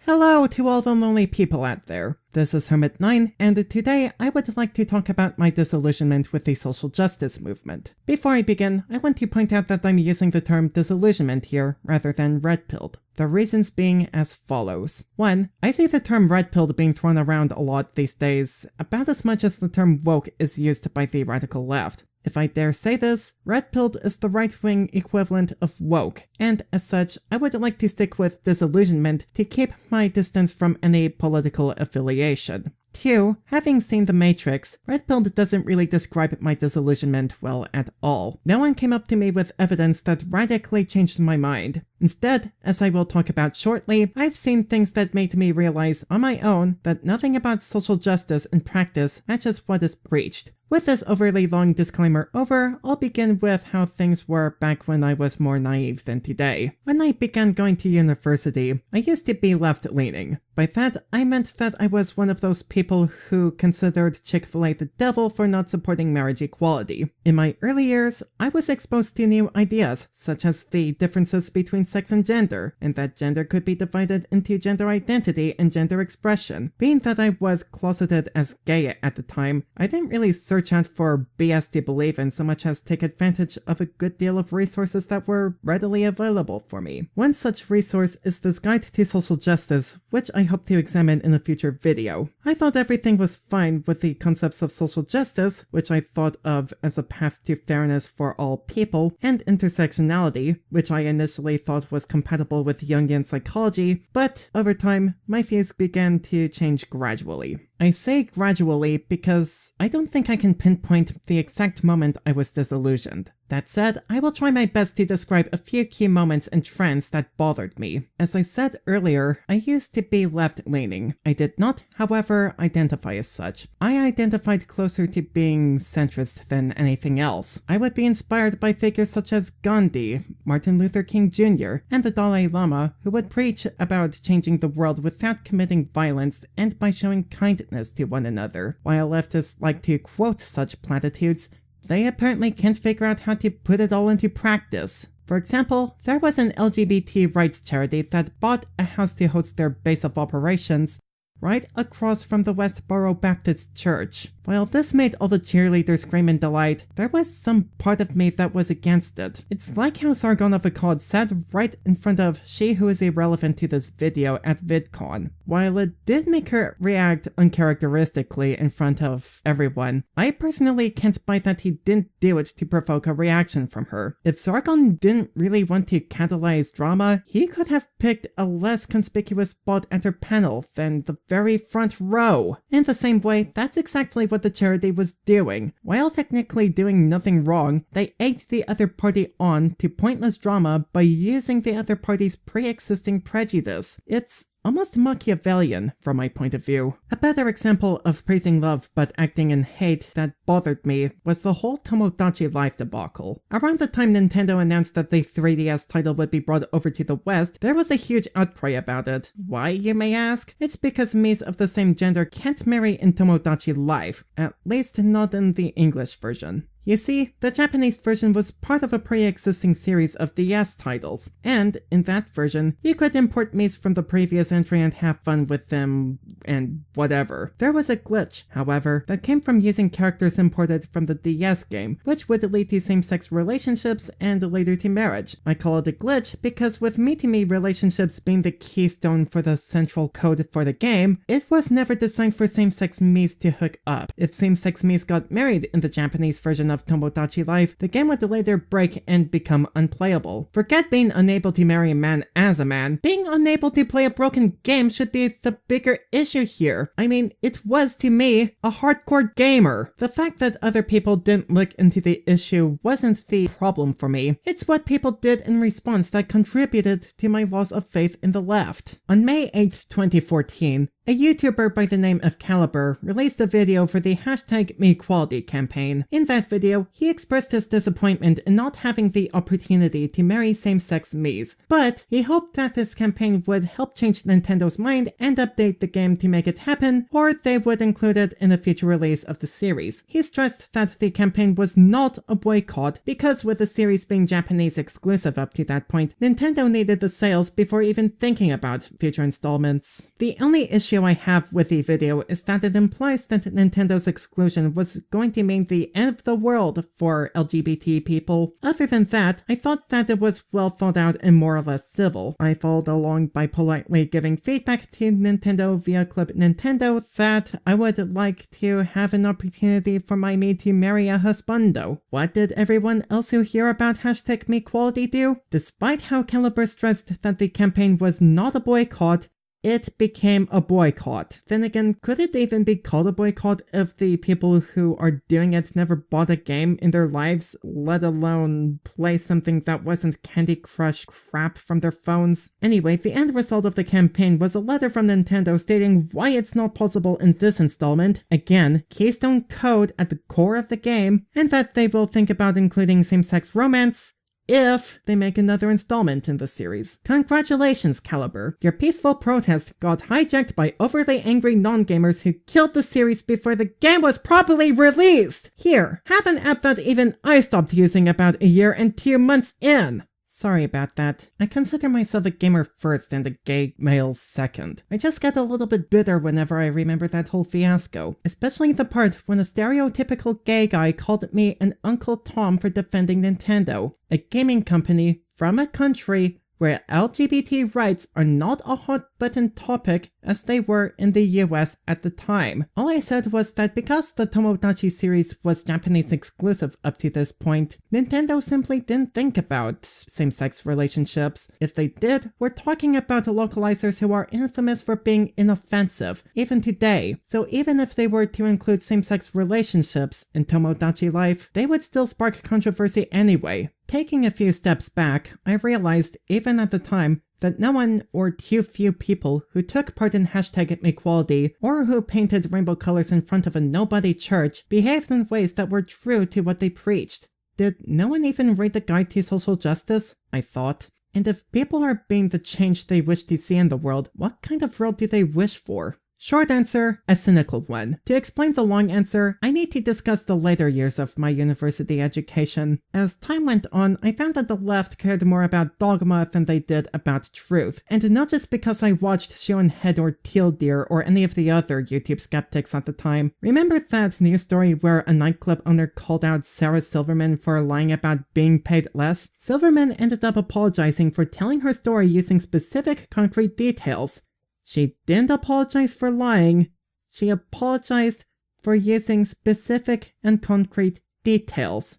Hello to all the lonely people out there. This is Hermit 9, and today I would like to talk about my disillusionment with the social justice movement. Before I begin, I want to point out that I'm using the term disillusionment here rather than red-pilled. The reasons being as follows. 1. I see the term red-pilled being thrown around a lot these days, about as much as the term woke is used by the radical left. If I dare say this, red-pilled is the right-wing equivalent of woke, and as such, I would like to stick with disillusionment to keep my distance from any political affiliation. 2. Having seen The Matrix, red-pilled doesn't really describe my disillusionment well at all. No one came up to me with evidence that radically changed my mind. Instead, as I will talk about shortly, I've seen things that made me realize on my own that nothing about social justice in practice matches what is preached. With this overly long disclaimer over, I'll begin with how things were back when I was more naive than today. When I began going to university, I used to be left-leaning. By that, I meant that I was one of those people who considered Chick-fil-A the devil for not supporting marriage equality. In my early years, I was exposed to new ideas, such as the differences between sex and gender, and that gender could be divided into gender identity and gender expression. Being that I was closeted as gay at the time, I didn't really search out for BS to believe in so much as take advantage of a good deal of resources that were readily available for me. One such resource is this guide to social justice, which I hope to examine in a future video. I thought everything was fine with the concepts of social justice, which I thought of as a path to fairness for all people, and intersectionality, which I initially thought was compatible with Jungian psychology, but over time, my views began to change gradually. I say gradually because I don't think I can pinpoint the exact moment I was disillusioned. That said, I will try my best to describe a few key moments and trends that bothered me. As I said earlier, I used to be left-leaning. I did not, however, identify as such. I identified closer to being centrist than anything else. I would be inspired by figures such as Gandhi, Martin Luther King Jr., and the Dalai Lama, who would preach about changing the world without committing violence and by showing kindness to one another. While leftists like to quote such platitudes, they apparently can't figure out how to put it all into practice. For example, there was an LGBT rights charity that bought a house to host their base of operations right across from the Westboro Baptist Church. While this made all the cheerleaders scream in delight, there was some part of me that was against it. It's like how Sargon of Akkad sat right in front of she who is irrelevant to this video at VidCon. While it did make her react uncharacteristically in front of everyone, I personally can't buy that he didn't do it to provoke a reaction from her. If Sargon didn't really want to catalyze drama, he could have picked a less conspicuous spot at her panel than the very front row. In the same way, that's exactly what the charity was doing. While technically doing nothing wrong, they egged the other party on to pointless drama by using the other party's pre-existing prejudice. It's almost Machiavellian from my point of view. A better example of praising love but acting in hate that bothered me was the whole Tomodachi Life debacle. Around the time Nintendo announced that the 3DS title would be brought over to the West, there was a huge outcry about it. Why, you may ask? It's because Miis of the same gender can't marry in Tomodachi Life, at least not in the English version. You see, the Japanese version was part of a pre-existing series of DS titles, and in that version, you could import Miis from the previous entry and have fun with them, and whatever. There was a glitch, however, that came from using characters imported from the DS game, which would lead to same-sex relationships and later to marriage. I call it a glitch because with me-to-me relationships being the keystone for the central code for the game, it was never designed for same-sex Miis to hook up. If same-sex Miis got married in the Japanese version of Tomodachi Life, the game would later break and become unplayable. Forget being unable to marry a man as a man. Being unable to play a broken game should be the bigger issue here. I mean, it was to me, a hardcore gamer. The fact that other people didn't look into the issue wasn't the problem for me. It's what people did in response that contributed to my loss of faith in the left. On May 8th, 2014, A YouTuber by the name of Caliber released a video for the #MeQuality campaign. In that video, he expressed his disappointment in not having the opportunity to marry same-sex me's, but he hoped that this campaign would help change Nintendo's mind and update the game to make it happen, or they would include it in a future release of the series. He stressed that the campaign was not a boycott because with the series being Japanese exclusive up to that point, Nintendo needed the sales before even thinking about future installments. The only issue I have with the video is that it implies that Nintendo's exclusion was going to mean the end of the world for LGBT people. Other than that, I thought that it was well thought out and more or less civil. I followed along by politely giving feedback to Nintendo via Club Nintendo that I would like to have an opportunity for my me to marry a husbando. What did everyone else who hear about #MeQuality do? Despite how Caliber stressed that the campaign was not a boycott, it became a boycott. Then again, could it even be called a boycott if the people who are doing it never bought a game in their lives, let alone play something that wasn't Candy Crush crap from their phones? Anyway, the end result of the campaign was a letter from Nintendo stating why it's not possible in this installment, again, Keystone Code at the core of the game, and that they will think about including same-sex romance if they make another installment in the series. Congratulations, Caliber. Your peaceful protest got hijacked by overly angry non-gamers who killed the series before the game was properly released! Here, have an app that even I stopped using about a year and 2 months in! Sorry about that. I consider myself a gamer first and a gay male second. I just get a little bit bitter whenever I remember that whole fiasco, especially the part when a stereotypical gay guy called me an Uncle Tom for defending Nintendo, a gaming company from a country where LGBT rights are not a hot-button topic as they were in the US at the time. All I said was that because the Tomodachi series was Japanese exclusive up to this point, Nintendo simply didn't think about same-sex relationships. If they did, we're talking about localizers who are infamous for being inoffensive, even today. So even if they were to include same-sex relationships in Tomodachi life, they would still spark controversy anyway. Taking a few steps back, I realized, even at the time, that no one or too few people who took part in #MeQuality or who painted rainbow colors in front of a nobody church behaved in ways that were true to what they preached. Did no one even read the Guide to Social Justice? I thought. And if people are being the change they wish to see in the world, what kind of world do they wish for? Short answer, a cynical one. To explain the long answer, I need to discuss the later years of my university education. As time went on, I found that the left cared more about dogma than they did about truth. And not just because I watched Shionhead or Teal Deer or any of the other YouTube skeptics at the time. Remember that news story where a nightclub owner called out Sarah Silverman for lying about being paid less? Silverman ended up apologizing for telling her story using specific concrete details. She didn't apologize for lying, she apologized for using specific and concrete details.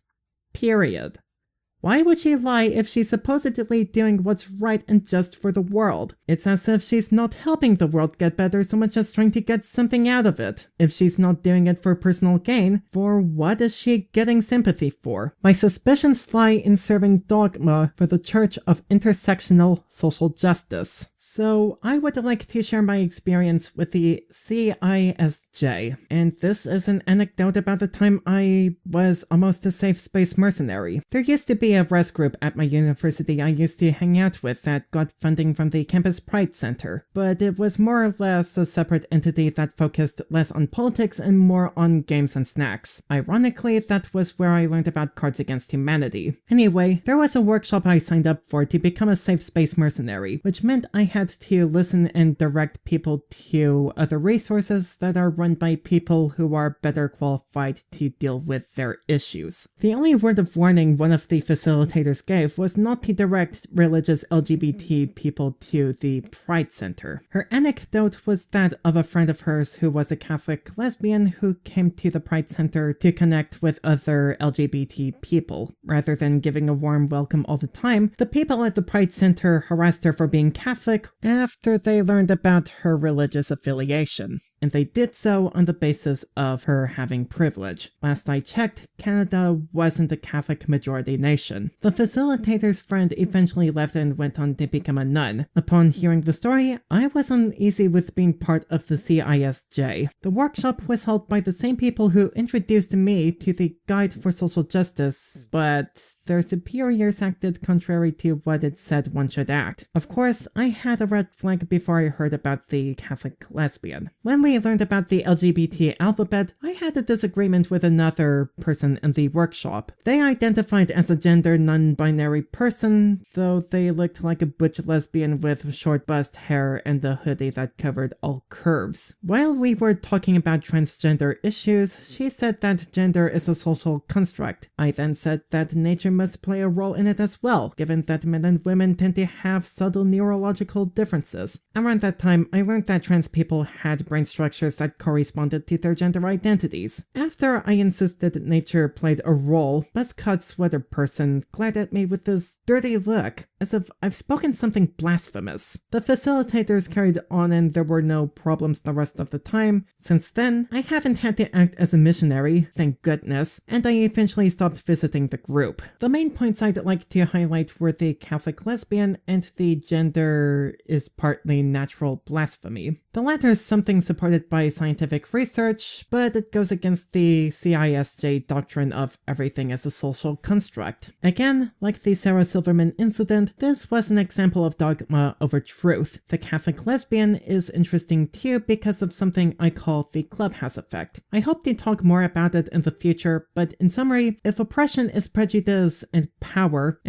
Period. Why would she lie if she's supposedly doing what's right and just for the world? It's as if she's not helping the world get better so much as trying to get something out of it. If she's not doing it for personal gain, for what is she getting sympathy for? My suspicions lie in serving dogma for the Church of Intersectional Social Justice. So I would like to share my experience with the CISJ, and this is an anecdote about the time I was almost a safe space mercenary. There used to be a res group at my university I used to hang out with that got funding from the Campus Pride Center, but it was more or less a separate entity that focused less on politics and more on games and snacks. Ironically, that was where I learned about Cards Against Humanity. Anyway, there was a workshop I signed up for to become a safe space mercenary, which meant I had to listen and direct people to other resources that are run by people who are better qualified to deal with their issues. The only word of warning one of the facilitators gave was not to direct religious LGBT people to the Pride Center. Her anecdote was that of a friend of hers who was a Catholic lesbian who came to the Pride Center to connect with other LGBT people. Rather than giving a warm welcome all the time, the people at the Pride Center harassed her for being Catholic after they learned about her religious affiliation. And they did so on the basis of her having privilege. Last I checked, Canada wasn't a Catholic majority nation. conversion. The facilitator's friend eventually left and went on to become a nun. Upon hearing the story, I was uneasy with being part of the CISJ. The workshop was held by the same people who introduced me to the Guide for Social Justice, but their superiors acted contrary to what it said one should act. Of course, I had a red flag before I heard about the Catholic lesbian. When we learned about the LGBT alphabet, I had a disagreement with another person in the workshop. They identified as a gender non-binary person, though they looked like a butch lesbian with short bust hair and a hoodie that covered all curves. While we were talking about transgender issues, she said that gender is a social construct. I then said that nature must play a role in it as well, given that men and women tend to have subtle neurological differences. Around that time, I learned that trans people had brain structures that corresponded to their gender identities. After I insisted nature played a role, Buzzcut Sweater Person glared at me with this dirty look, as if I've spoken something blasphemous. The facilitators carried on and there were no problems the rest of the time. Since then, I haven't had to act as a missionary, thank goodness, and I eventually stopped visiting the group. The main points I'd like to highlight were the Catholic lesbian and the gender is partly natural blasphemy. The latter is something supported by scientific research, but it goes against the CISJ doctrine of everything as a social construct. Again, like the Sarah Silverman incident, this was an example of dogma over truth. The Catholic lesbian is interesting too because of something I call the clubhouse effect. I hope to talk more about it in the future, but in summary, if oppression is prejudice and power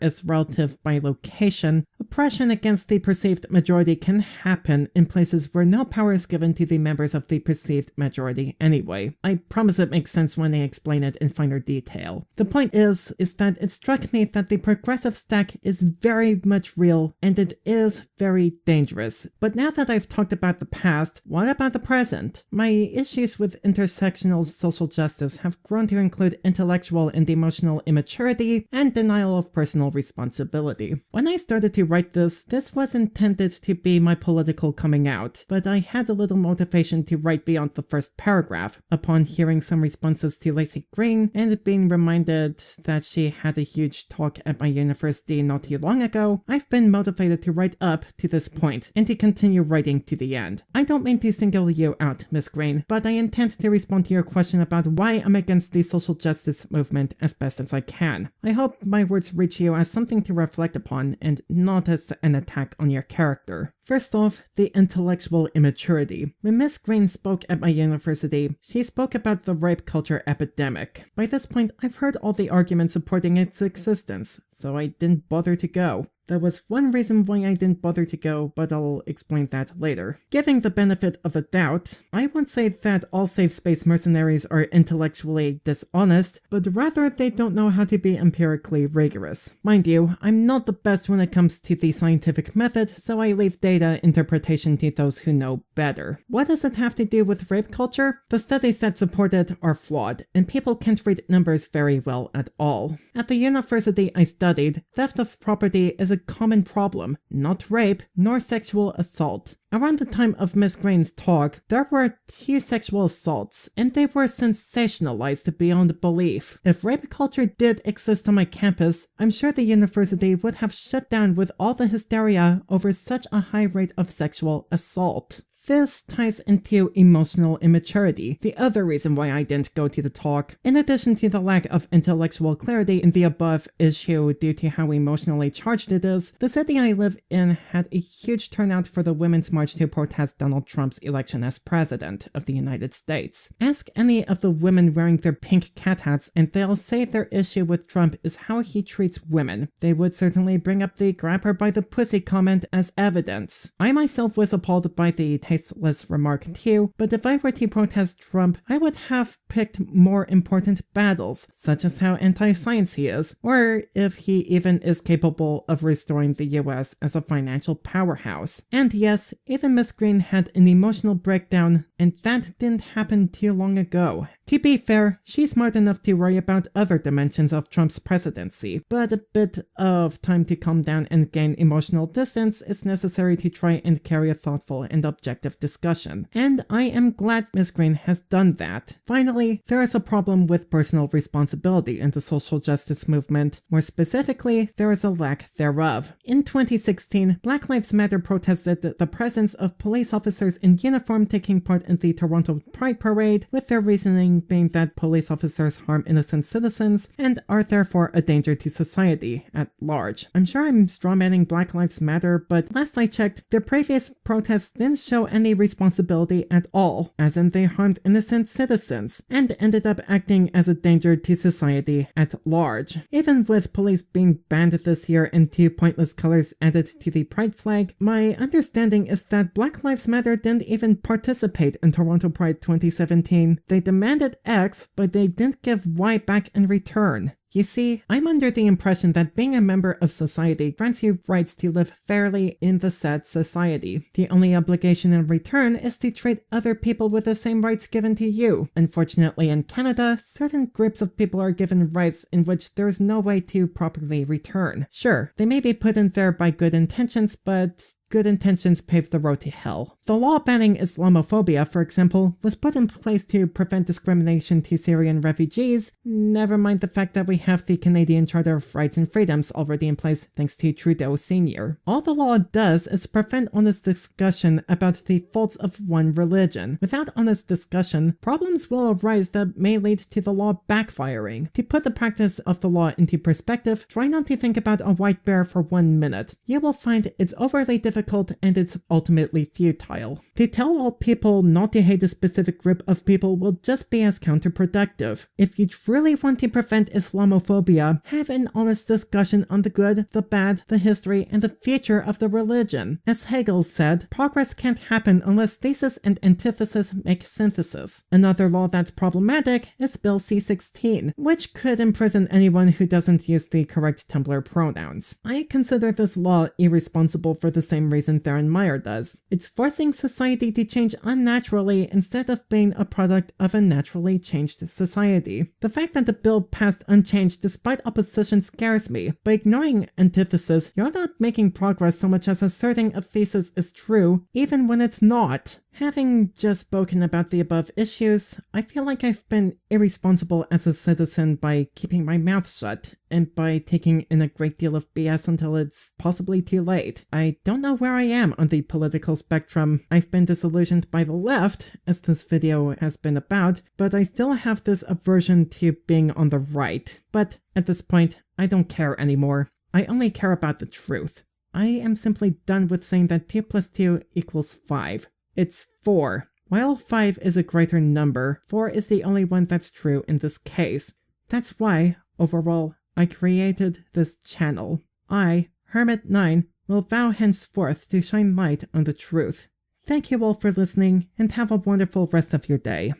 is relative by location, oppression against the perceived majority can happen in places where no power is given to the members of the perceived majority anyway. I promise it makes sense when I explain it in finer detail. The point is that it struck me that the progressive stack is very much real and it is very dangerous. But now that I've talked about the past, what about the present? My issues with intersectional social justice have grown to include intellectual and emotional immaturity and denial of personal responsibility. When I started to write this was intended to be my political coming out, but I had a little motivation to write beyond the first paragraph. Upon hearing some responses to Lacey Green and being reminded that she had a huge talk at my university not too long ago, I've been motivated to write up to this point and to continue writing to the end. I don't mean to single you out, Miss Green, but I intend to respond to your question about why I'm against the social justice movement as best as I can. I hope my words reach you as something to reflect upon and not as an attack on your character. First off, the intellectual immaturity. When Miss Green spoke at my university, she spoke about the rape culture epidemic. By this point, I've heard all the arguments supporting its existence, so I didn't bother to go. There was one reason why I didn't bother to go, but I'll explain that later. Giving the benefit of the doubt, I won't say that all safe space mercenaries are intellectually dishonest, but rather they don't know how to be empirically rigorous. Mind you, I'm not the best when it comes to the scientific method, so I leave data interpretation to those who know better. What does it have to do with rape culture? The studies that support it are flawed, and people can't read numbers very well at all. At the university I studied, theft of property is a common problem, not rape nor sexual assault. Around the time of Miss Green's talk, there were 2 sexual assaults, and they were sensationalized beyond belief. If rape culture did exist on my campus, I'm sure the university would have shut down with all the hysteria over such a high rate of sexual assault. This ties into emotional immaturity, the other reason why I didn't go to the talk. In addition to the lack of intellectual clarity in the above issue due to how emotionally charged it is, the city I live in had a huge turnout for the Women's March to protest Donald Trump's election as president of the United States. Ask any of the women wearing their pink cat hats and they'll say their issue with Trump is how he treats women. They would certainly bring up the grab her by the pussy comment as evidence. I myself was appalled by the tasteless remark too, but if I were to protest Trump, I would have picked more important battles, such as how anti-science he is, or if he even is capable of restoring the US as a financial powerhouse. And yes, even Miss Green had an emotional breakdown, and that didn't happen too long ago. To be fair, she's smart enough to worry about other dimensions of Trump's presidency, but a bit of time to calm down and gain emotional distance is necessary to try and carry a thoughtful and objective discussion. And I am glad Ms. Green has done that. Finally, there is a problem with personal responsibility in the social justice movement. More specifically, there is a lack thereof. In 2016, Black Lives Matter protested the presence of police officers in uniform taking part in the Toronto Pride Parade, with their reasoning being that police officers harm innocent citizens and are therefore a danger to society at large. I'm sure I'm strawmanning Black Lives Matter, but last I checked, their previous protests didn't show any responsibility at all, as in they harmed innocent citizens, and ended up acting as a danger to society at large. Even with police being banned this year and 2 pointless colors added to the pride flag, my understanding is that Black Lives Matter didn't even participate in Toronto Pride 2017. They demanded X, but they didn't give Y back in return. You see, I'm under the impression that being a member of society grants you rights to live fairly in the said society. The only obligation in return is to treat other people with the same rights given to you. Unfortunately, in Canada, certain groups of people are given rights in which there is no way to properly return. Sure, they may be put in there by good intentions, but good intentions pave the road to hell. The law banning Islamophobia, for example, was put in place to prevent discrimination to Syrian refugees, never mind the fact that we have the Canadian Charter of Rights and Freedoms already in place thanks to Trudeau Sr. All the law does is prevent honest discussion about the faults of one religion. Without honest discussion, problems will arise that may lead to the law backfiring. To put the practice of the law into perspective, try not to think about a white bear for 1 minute. You will find it's overly difficult and it's ultimately futile. To tell all people not to hate a specific group of people will just be as counterproductive. If you really want to prevent Islamophobia, have an honest discussion on the good, the bad, the history, and the future of the religion. As Hegel said, progress can't happen unless thesis and antithesis make synthesis. Another law that's problematic is Bill C-16, which could imprison anyone who doesn't use the correct Tumblr pronouns. I consider this law irresponsible for the same reason Theron Meyer does. It's forcing society to change unnaturally instead of being a product of a naturally changed society. The fact that the bill passed unchanged despite opposition scares me. By ignoring antithesis, you're not making progress so much as asserting a thesis is true, even when it's not. Having just spoken about the above issues, I feel like I've been irresponsible as a citizen by keeping my mouth shut, and by taking in a great deal of BS until it's possibly too late. I don't know where I am on the political spectrum. I've been disillusioned by the left, as this video has been about, but I still have this aversion to being on the right. But at this point, I don't care anymore. I only care about the truth. I am simply done with saying that 2 plus 2 equals 5. It's 4. While 5 is a greater number, 4 is the only one that's true in this case. That's why, overall, I created this channel. I, Hermit 9, will vow henceforth to shine light on the truth. Thank you all for listening, and have a wonderful rest of your day.